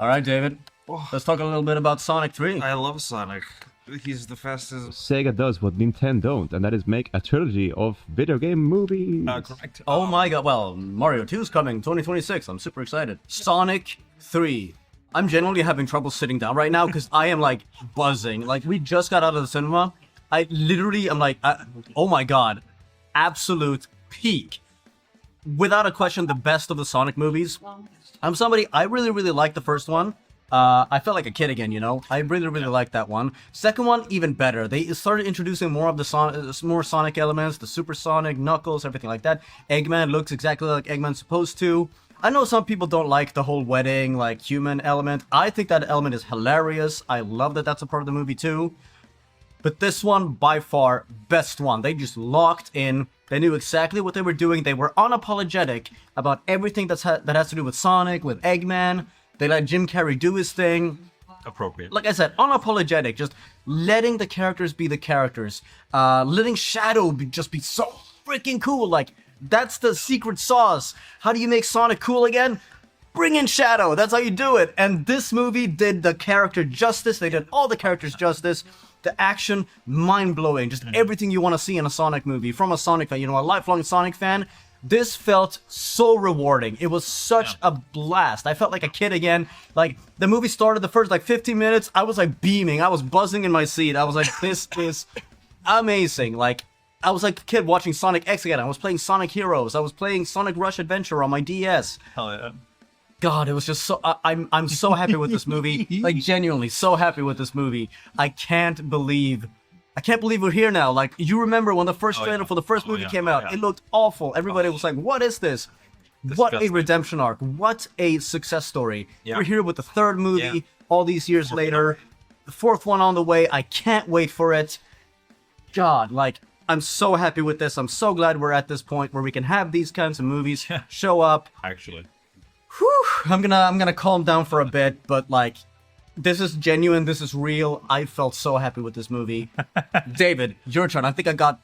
All right, David. Let's talk a little bit about Sonic 3. I love Sonic. He's the fastest. Sega does what Nintendo don't, and that is make a trilogy of video game movies. Correct. Oh my god, well, Mario 2 is coming 2026. I'm super excited. Sonic 3. I'm genuinely having trouble sitting down right now because I am like buzzing. Like, we just got out of the cinema. I literally am like, oh my god, absolute peak. Without a question, the best of the Sonic movies. I'm somebody, I really liked the first one. I felt like a kid again, you know? I really liked that one. Second one, even better. They started introducing more of the more Sonic elements, the Supersonic, Knuckles, everything like that. Eggman looks exactly like Eggman's supposed to. I know some people don't like the whole wedding, like, human element. I think that element is hilarious. I love that that's a part of the movie, too. But this one, by far, best one. They just locked in. They knew exactly what they were doing. They were unapologetic about everything that has to do with Sonic, with Eggman. They let Jim Carrey do his thing. Appropriate. Like I said, unapologetic. Just letting the characters be the characters. Letting Shadow just be so freaking cool. Like, that's the secret sauce. How do you make Sonic cool again? Bring in Shadow. That's how you do it. And this movie did the character justice. They did all the characters justice. The action, mind-blowing. Just everything you want to see in a Sonic movie. From a Sonic fan, you know, a lifelong Sonic fan. This felt so rewarding. It was such a blast. I felt like a kid again. Like, the movie started the first, like, 15 minutes. I was, like, beaming. I was buzzing in my seat. I was like, this is amazing. Like, I was like a kid watching Sonic X again. I was playing Sonic Heroes. I was playing Sonic Rush Adventure on my DS. Hell yeah. God, it was just so... I'm so happy with this movie. Like, genuinely, so happy with this movie. I can't believe we're here now. Like, you remember when the first trailer for the first movie came out? It looked awful. Everybody was like, what is this? What a redemption arc. What a success story. We're here with the third movie all these years later. The fourth one on the way. I can't wait for it. God, like... I'm so happy with this. I'm so glad we're at this point where we can have these kinds of movies show up. Actually. Whew, I'm gonna calm down for a bit, but like, this is genuine. This is real. I felt so happy with this movie. David, your turn. I think I got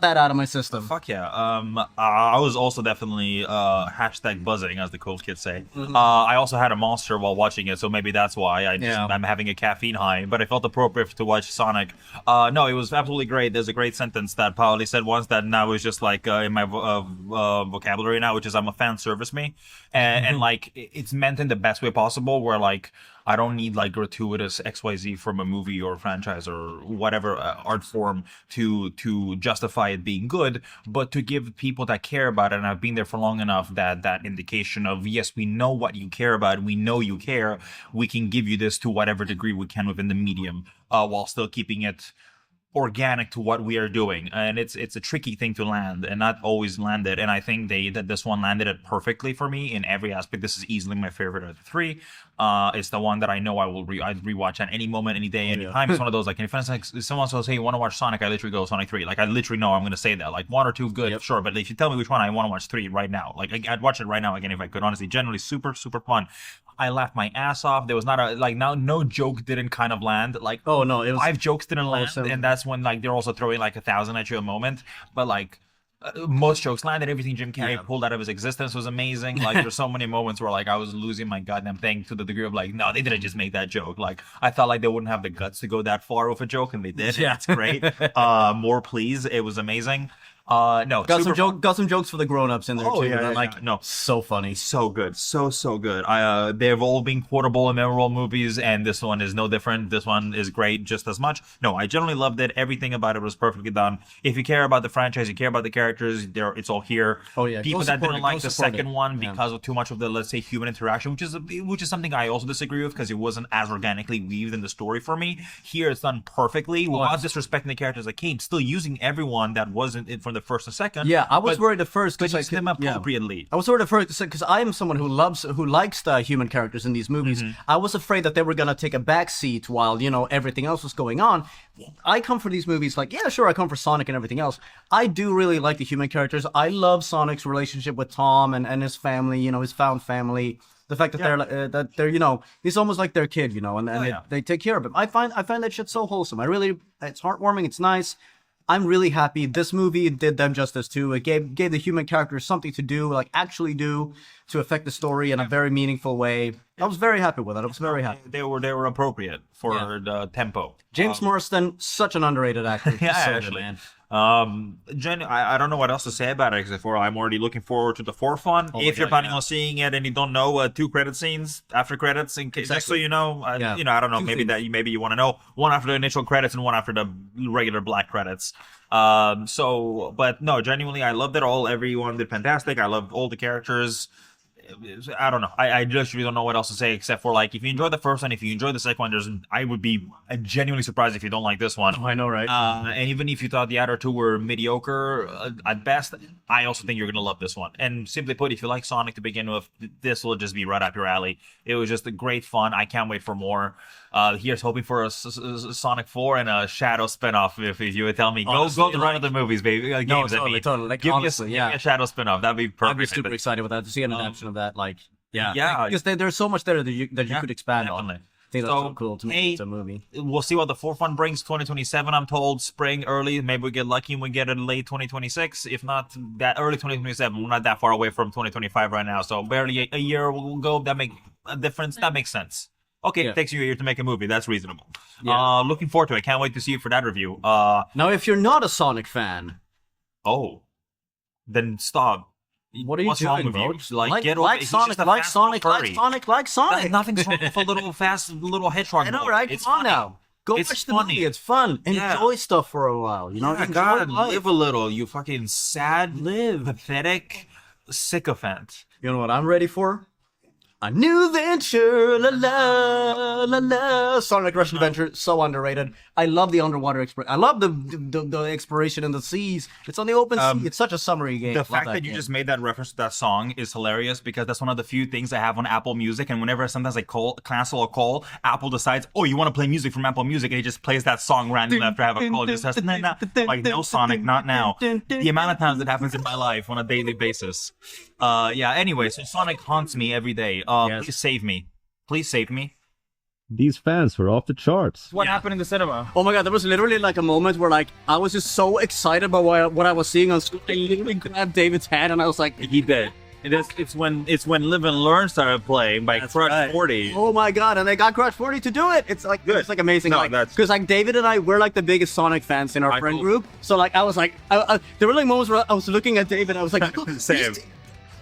that out of my system. Fuck yeah. I was also definitely hashtag buzzing, as the cool kids say. I also had a monster while watching it, so maybe that's why I'm having a caffeine high. But I felt appropriate to watch Sonic. No, it was absolutely great. There's a great sentence that Pauli said once that now is just like in my vocabulary now, which is I'm a fan service me, and like it's meant in the best way possible. Where like I don't need like gratuitous XYZ from a movie or franchise or whatever art form to justify it being good, but to give people that care about it, and I've been there for long enough, that indication of, yes, we know what you care about, we know you care, we can give you this to whatever degree we can within the medium, while still keeping it organic to what we are doing. And it's a tricky thing to land, and not always land it. And I think that this one landed it perfectly for me in every aspect. This is easily my favorite of the three. It's the one that I know I'd rewatch at any moment, any day, any time. It's one of those, like, if someone says, hey, you want to watch Sonic, I literally go Sonic 3. Like, I literally know I'm going to say that. Like, 1 or 2, good, sure. But if you tell me which one, I want to watch 3 right now. Like, I'd watch it right now again if I could. Honestly, generally super fun. I laughed my ass off. There was not no joke didn't kind of land. Like, oh no, it was 5 jokes didn't land, and that's when like they're also throwing like 1,000 at you a moment. But like most jokes landed. Everything Jim Carrey pulled out of his existence was amazing. Like there's so many moments where like I was losing my goddamn thing to the degree of like, no, they didn't just make that joke. Like I felt like they wouldn't have the guts to go that far with a joke, and they did. Yeah, it's great. More please. It was amazing. No, got some jokes for the grown-ups in there too. Like no, so funny, so good, so good. They've all been quotable and memorable movies, and this one is no different. This one is great just as much. No, I generally loved it. Everything about it was perfectly done. If you care about the franchise, you care about the characters, it's all here. Oh yeah, people that didn't like the second one because of too much of the, let's say, human interaction, which is something I also disagree with, because it wasn't as organically weaved in the story for me. Here it's done perfectly without disrespecting the characters that came, still using everyone that wasn't in from the first and second. Yeah, I was worried at first because use them appropriately. I was worried at first because I am someone who likes the human characters in these movies. I was afraid that they were gonna take a back seat while everything else was going on. I come for these movies like, yeah, sure, I come for Sonic and everything else. I do really like the human characters. I love Sonic's relationship with Tom and his family. His found family. The fact that they're he's almost like their kid, and they take care of him. I find that shit so wholesome. It's heartwarming. It's nice. I'm really happy. This movie did them justice too. It gave the human characters something to do, like actually do, to affect the story in a very meaningful way. I was very happy with it. I was very happy. They were appropriate for the tempo. James Marsden, such an underrated actor. Yeah, So good, actually. man. I don't know what else to say about it except for I'm already looking forward to the fourth one. If you're planning on seeing it and you don't know, 2 credit scenes after credits, in case, just so you know, I don't know, maybe you want to know, one after the initial credits and one after the regular black credits. But no, genuinely, I loved it all. Everyone did fantastic. I loved all the characters. I don't know. I just really don't know what else to say except for, like, if you enjoyed the first one, if you enjoyed the second one, I would be genuinely surprised if you don't like this one. Oh, I know, right? And even if you thought the other 2 were mediocre at best, I also think you're going to love this one. And simply put, if you like Sonic to begin with, this will just be right up your alley. It was just a great fun. I can't wait for more. Here's hoping for a Sonic 4 and a Shadow spinoff. If you would tell me, go to run other movies, baby. Games, totally. Like, give honestly, me a Shadow spinoff. That'd be perfect. I'd be super excited with that to see an adaptation of that. Like, yeah, because there's so much there that you could expand on. I think that's so cool to make it a movie. We'll see what the fourth one brings. 2027, I'm told, spring early. Maybe we get lucky and we get it late 2026. If not, that early 2027. We're not that far away from 2025 right now, so barely a year will go. That makes a difference. That makes sense. Okay, it takes you a year to make a movie. That's reasonable. Looking forward to it. Can't wait to see you for that review. Now, if you're not a Sonic fan, then stop. What are you doing, bro? Like Sonic. Like Sonic. Nothing's wrong with a little fast little hedgehog. I know, right? It's Come on funny. now. Go watch the movie. It's fun. Enjoy stuff for a while. You know, God, live a little. You fucking sad, pathetic sycophant. You know what I'm ready for? A new venture, la la la la. Sonic Rush Adventure, so underrated. I love the underwater exploration. I love the exploration in the seas. It's on the open sea. It's such a summery game. The fact that you just made that reference to that song is hilarious because that's one of the few things I have on Apple Music. And whenever sometimes I cancel a call, Apple decides, oh, you want to play music from Apple Music, and it just plays that song randomly after I have a call. It just has like, no, Sonic, not now. The amount of times it happens in my life on a daily basis. Anyway, so Sonic haunts me every day. Please save me. Please save me. These fans were off the charts. What happened in the cinema? Oh my god, there was literally like a moment where like I was just so excited about what I was seeing on screen. I literally grabbed David's hand and I was like, He did. It's when Live and Learn started playing by Crush 40. oh my god, and they got Crush 40 to do it. It's like amazing. No, because like David and I, we're like the biggest Sonic fans in our friend group. So like I was like, there were like moments where I was looking at David, I was like, Same.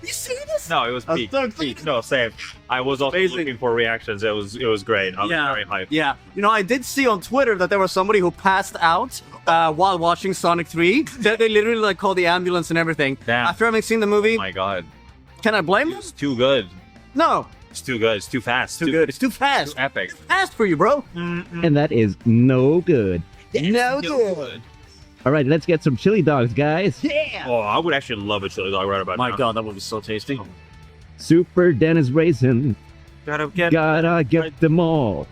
You see this? No, it was peak. No, same. I was also looking for reactions. It was great. I was very hyped. Yeah. You know, I did see on Twitter that there was somebody who passed out while watching Sonic 3. They literally like called the ambulance and everything. Damn. After having seen the movie, Oh my god. can I blame them? It's too good. No. It's too good. It's too fast. Too good. It's too fast. Too epic. Fast for you, bro. And that is no good. No good. All right, let's get some chili dogs, guys. Yeah. Oh, I would actually love a chili dog right about now. My god, that would be so tasty. Super Dennis Racing. Gotta get Gotta get them all.